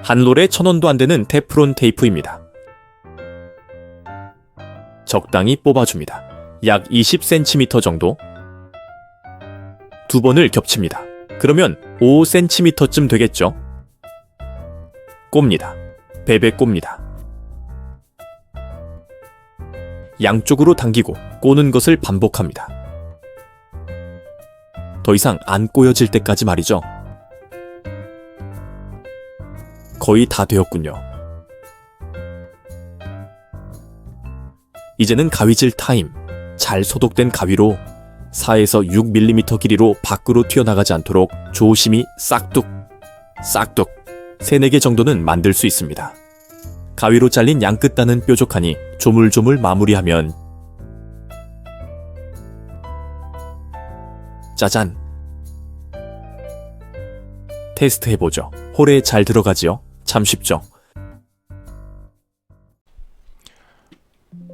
한 롤에 1,000원도 안 되는 테프론 테이프입니다. 적당히 뽑아줍니다. 약 20cm 정도. 두 번을 겹칩니다. 그러면 5cm쯤 되겠죠? 꼽니다. 베베 꼽니다. 양쪽으로 당기고 꼬는 것을 반복합니다. 더 이상 안 꼬여질 때까지 말이죠. 거의 다 되었군요. 이제는 가위질 타임. 잘 소독된 가위로 4에서 6mm 길이로 밖으로 튀어나가지 않도록 조심히 싹둑, 싹둑 3-4개 정도는 만들 수 있습니다. 가위로 잘린 양끝 단은 뾰족하니 조물조물 마무리하면 짜잔! 테스트해보죠. 홀에 잘 들어가지요? 참 쉽죠?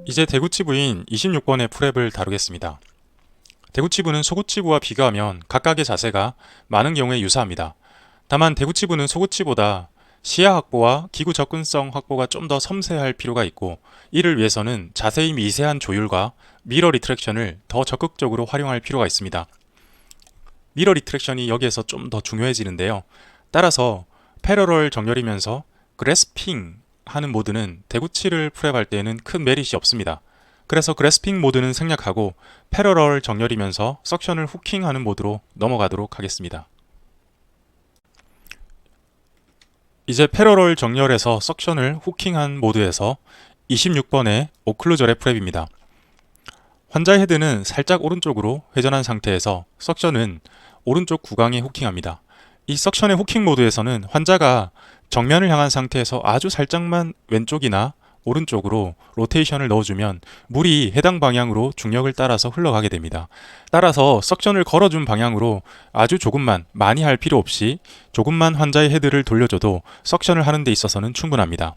이제 대구치부인 26번의 프랩을 다루겠습니다. 대구치부는 소구치부와 비교하면 각각의 자세가 많은 경우에 유사합니다. 다만 대구치부는 소구치보다 시야 확보와 기구 접근성 확보가 좀 더 섬세할 필요가 있고, 이를 위해서는 자세히 미세한 조율과 미러 리트랙션을 더 적극적으로 활용할 필요가 있습니다. 미러 리트랙션이 여기에서 좀 더 중요해지는데요. 따라서 패러럴 정렬이면서 그래스핑 하는 모드는 대구치를 프랩할 때에는 큰 메리트이 없습니다. 그래서 그래스핑 모드는 생략하고 패러럴 정렬이면서 석션을 후킹하는 모드로 넘어가도록 하겠습니다. 이제 패러럴 정렬에서 석션을 후킹한 모드에서 26번의 오클루저의 프랩입니다. 환자의 헤드는 살짝 오른쪽으로 회전한 상태에서 석션은 오른쪽 구강에 후킹합니다. 이 석션의 후킹 모드에서는 환자가 정면을 향한 상태에서 아주 살짝만 왼쪽이나 오른쪽으로 로테이션을 넣어주면 물이 해당 방향으로 중력을 따라서 흘러가게 됩니다. 따라서 석션을 걸어준 방향으로 아주 조금만, 많이 할 필요 없이 조금만 환자의 헤드를 돌려줘도 석션을 하는 데 있어서는 충분합니다.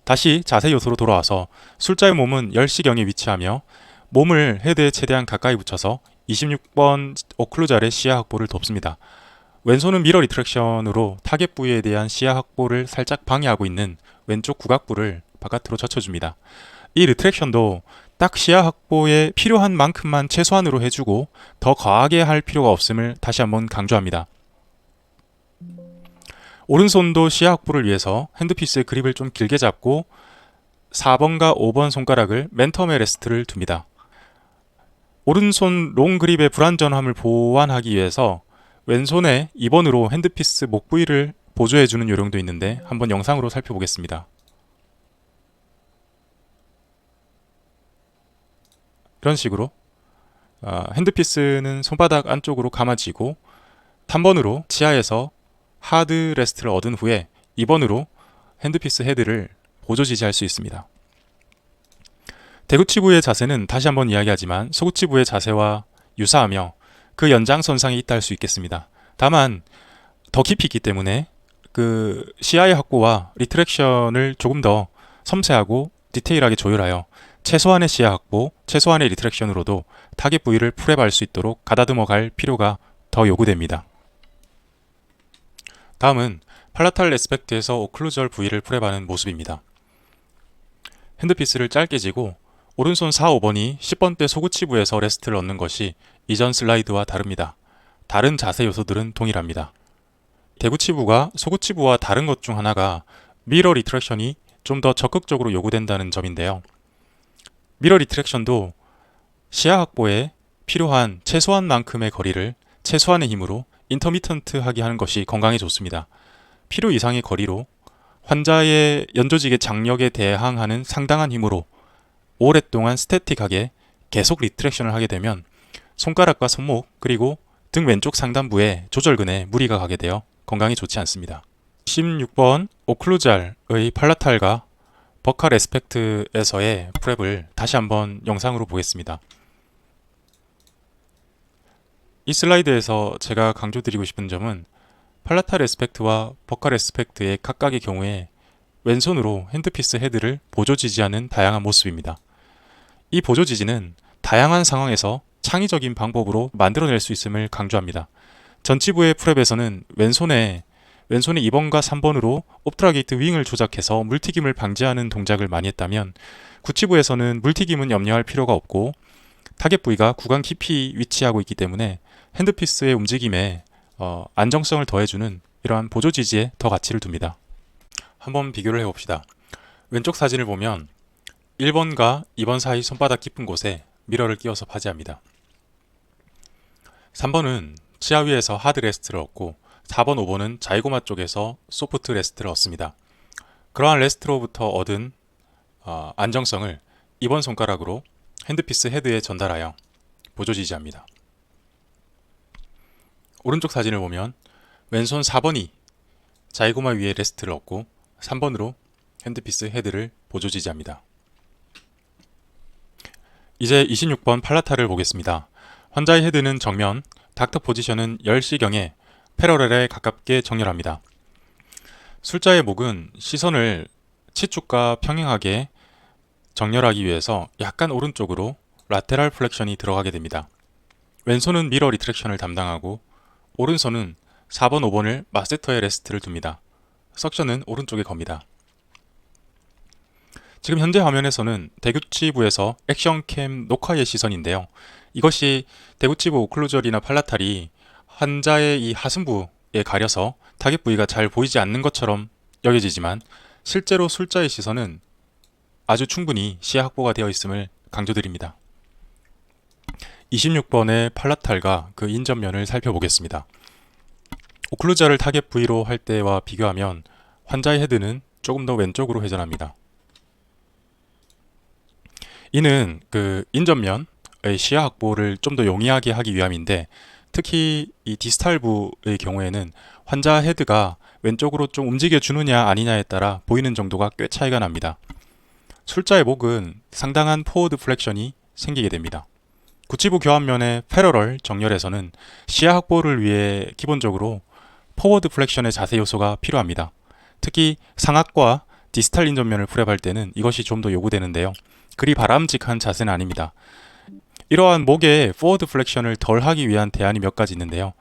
다시 자세 요소로 돌아와서 술자의 몸은 열시경에 위치하며 몸을 헤드에 최대한 가까이 붙여서 26번 오클루잘의 시야 확보를 돕습니다. 왼손은 미러 리트랙션으로 타겟 부위에 대한 시야 확보를 살짝 방해하고 있는 왼쪽 구각부를 바깥으로 젖혀줍니다. 이 리트랙션도 딱 시야 확보에 필요한 만큼만 최소한으로 해주고 더 과하게 할 필요가 없음을 다시 한번 강조합니다. 오른손도 시야 확보를 위해서 핸드피스의 그립을 좀 길게 잡고 4번과 5번 손가락을 맨텀에 레스트를 둡니다. 오른손 롱 그립의 불안전함을 보완하기 위해서 왼손에 2번으로 핸드피스 목 부위를 보조해주는 요령도 있는데 한번 영상으로 살펴보겠습니다. 이런 식으로 핸드피스는 손바닥 안쪽으로 감아지고 3번으로 지하에서 하드 레스트를 얻은 후에 2번으로 핸드피스 헤드를 보조 지지할 수 있습니다. 대구치부의 자세는 다시 한번 이야기하지만 소구치부의 자세와 유사하며 그 연장선상에 있다 할 수 있겠습니다. 다만 더 깊이 있기 때문에 그 시야의 확보와 리트랙션을 조금 더 섬세하고 디테일하게 조율하여 최소한의 시야 확보, 최소한의 리트랙션으로도 타겟 부위를 프랩할 수 있도록 가다듬어 갈 필요가 더 요구됩니다. 다음은 팔라탈 레스펙트에서 오클루절 부위를 프랩하는 모습입니다. 핸드피스를 짧게 쥐고 오른손 4, 5번이 10번대 소구치부에서 레스트를 얻는 것이 이전 슬라이드와 다릅니다. 다른 자세 요소들은 동일합니다. 대구치부가 소구치부와 다른 것 중 하나가 미러 리트랙션이 좀 더 적극적으로 요구된다는 점인데요. 미러 리트랙션도 시야 확보에 필요한 최소한만큼의 거리를 최소한의 힘으로 인터미턴트하게 하는 것이 건강에 좋습니다. 필요 이상의 거리로 환자의 연조직의 장력에 대항하는 상당한 힘으로 오랫동안 스태틱하게 계속 리트랙션을 하게 되면 손가락과 손목 그리고 등 왼쪽 상단부에 조절근에 무리가 가게 되어 건강에 좋지 않습니다. 16번 오클루잘의 팔라탈과 버카 레스펙트에서의 프랩을 다시 한번 영상으로 보겠습니다. 이 슬라이드에서 제가 강조드리고 싶은 점은 팔라탈 레스펙트와 버카 레스펙트의 각각의 경우에 왼손으로 핸드피스 헤드를 보조 지지하는 다양한 모습입니다. 이 보조 지지는 다양한 상황에서 창의적인 방법으로 만들어낼 수 있음을 강조합니다. 전치부의 프랩에서는 왼손에 왼손의 2번과 3번으로 옵트라게이트 윙을 조작해서 물튀김을 방지하는 동작을 많이 했다면 구치부에서는 물튀김은 염려할 필요가 없고 타겟 부위가 구강 깊이 위치하고 있기 때문에 핸드피스의 움직임에 안정성을 더해주는 이러한 보조 지지에 더 가치를 둡니다. 한번 비교를 해봅시다. 왼쪽 사진을 보면 1번과 2번 사이 손바닥 깊은 곳에 미러를 끼워서 파지합니다. 3번은 치아 위에서 하드 레스트를 얻고 4번, 5번은 자이고마 쪽에서 소프트 레스트를 얻습니다. 그러한 레스트로부터 얻은 안정성을 2번 손가락으로 핸드피스 헤드에 전달하여 보조 지지합니다. 오른쪽 사진을 보면 왼손 4번이 자이고마 위에 레스트를 얻고 3번으로 핸드피스 헤드를 보조 지지합니다. 이제 26번 팔라타를 보겠습니다. 환자의 헤드는 정면, 닥터 포지션은 10시경에 패러렐에 가깝게 정렬합니다. 술자의 목은 시선을 치축과 평행하게 정렬하기 위해서 약간 오른쪽으로 라테랄 플렉션이 들어가게 됩니다. 왼손은 미러 리트랙션을 담당하고 오른손은 4번, 5번을 마세터에 레스트를 둡니다. 석션은 오른쪽에 겁니다. 지금 현재 화면에서는 대구치부에서 액션캠 녹화의 시선인데요. 이것이 대구치부 오클루절이나 팔라탈이 환자의 이 하승부에 가려서 타겟 부위가 잘 보이지 않는 것처럼 여겨지지만 실제로 술자의 시선은 아주 충분히 시야 확보가 되어 있음을 강조드립니다. 26번의 팔라탈과 그 인접면을 살펴보겠습니다. 오클루자를 타겟 부위로 할 때와 비교하면 환자의 헤드는 조금 더 왼쪽으로 회전합니다. 이는 그 인접면의 시야 확보를 좀 더 용이하게 하기 위함인데 특히 이 디스탈부의 경우에는 환자 헤드가 왼쪽으로 좀 움직여 주느냐 아니냐에 따라 보이는 정도가 꽤 차이가 납니다. 술자의 목은 상당한 포워드 플렉션이 생기게 됩니다. 구치부 교환면의 패러럴 정렬에서는 시야 확보를 위해 기본적으로 포워드 플렉션의 자세 요소가 필요합니다. 특히 상악과 디스탈 인접면을 프랩할 때는 이것이 좀 더 요구되는데요. 그리 바람직한 자세는 아닙니다. 이러한 목의 포워드 플렉션을 덜 하기 위한 대안이 몇 가지 있는데요.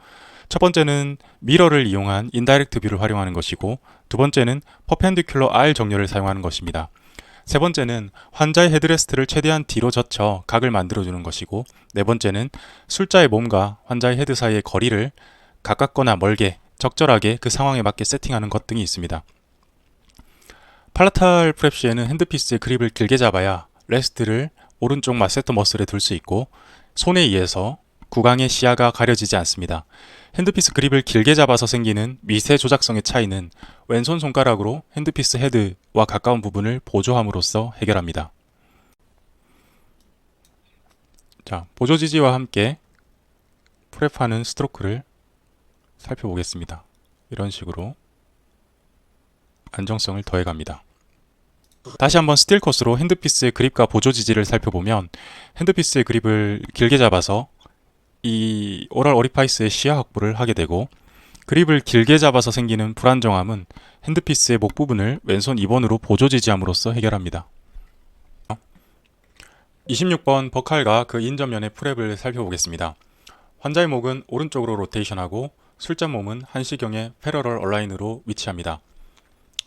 첫 번째는 미러를 이용한 인다이렉트 뷰를 활용하는 것이고 두 번째는 퍼펜디큘러 R 정렬을 사용하는 것입니다. 세 번째는 환자의 헤드레스트를 최대한 뒤로 젖혀 각을 만들어주는 것이고 네 번째는 술자의 몸과 환자의 헤드 사이의 거리를 가깝거나 멀게 적절하게 그 상황에 맞게 세팅하는 것 등이 있습니다. 팔라탈 프랩 시에는 핸드피스의 그립을 길게 잡아야 레스트를 오른쪽 마세터 머슬에 둘 수 있고 손에 의해서 구강의 시야가 가려지지 않습니다. 핸드피스 그립을 길게 잡아서 생기는 미세 조작성의 차이는 왼손 손가락으로 핸드피스 헤드와 가까운 부분을 보조함으로써 해결합니다. 자, 보조 지지와 함께 프랩하는 스트로크를 살펴보겠습니다. 이런 식으로 안정성을 더해갑니다. 다시 한번 스틸 컷으로 핸드피스의 그립과 보조 지지를 살펴보면 핸드피스의 그립을 길게 잡아서 이 오랄 오리파이스의 시야 확보를 하게 되고 그립을 길게 잡아서 생기는 불안정함은 핸드피스의 목 부분을 왼손 2번으로 보조 지지함으로써 해결합니다. 26번 버칼과 그 인접면의 프랩을 살펴보겠습니다. 환자의 목은 오른쪽으로 로테이션하고 술자 몸은 한시경의 패러럴 얼라인으로 위치합니다.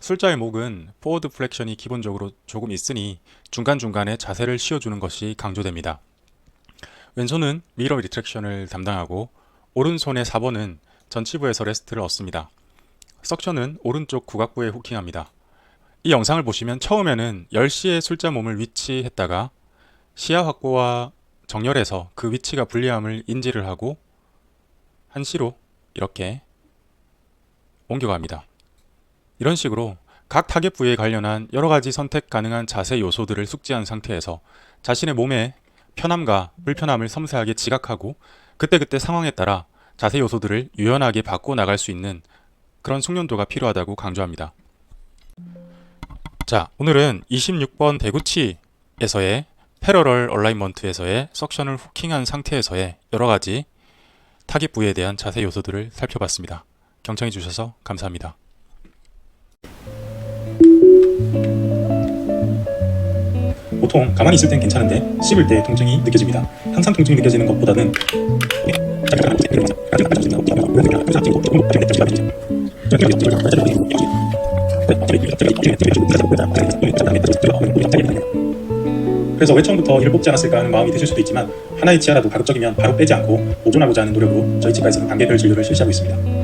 술자의 목은 포워드 플렉션이 기본적으로 조금 있으니 중간중간에 자세를 씌워주는 것이 강조됩니다. 왼손은 미러 리트랙션을 담당하고 오른손의 4번은 전치부에서 레스트를 얻습니다. 석션은 오른쪽 구각부에 후킹합니다. 이 영상을 보시면 처음에는 10시에 술자 몸을 위치했다가 시야 확보와 정렬해서 그 위치가 불리함을 인지를 하고 1시로 이렇게 옮겨갑니다. 이런 식으로 각 타겟 부위에 관련한 여러가지 선택 가능한 자세 요소들을 숙지한 상태에서 자신의 몸의 편함과 불편함을 섬세하게 지각하고 그때그때 상황에 따라 자세 요소들을 유연하게 바꿔 나갈 수 있는 그런 숙련도가 필요하다고 강조합니다. 자, 오늘은 26번 대구치에서의 패러럴 얼라인먼트에서의 석션을 후킹한 상태에서의 여러가지 타겟 부위에 대한 자세 요소들을 살펴봤습니다. 경청해 주셔서 감사합니다. 보통 가만히 있을 땐 괜찮은데 씹을 때 통증이 느껴집니다. 항상 통증이 느껴지는 것보다는 그래서 왜 처음부터 이를 뽑지 않았을까 하는 마음이 드실 수도 있지만 하나의 치아라도 가급적이면 바로 빼지 않고 보존하고자 하는 노력으로 저희 치과에서는 단계별 진료를 실시하고 있습니다.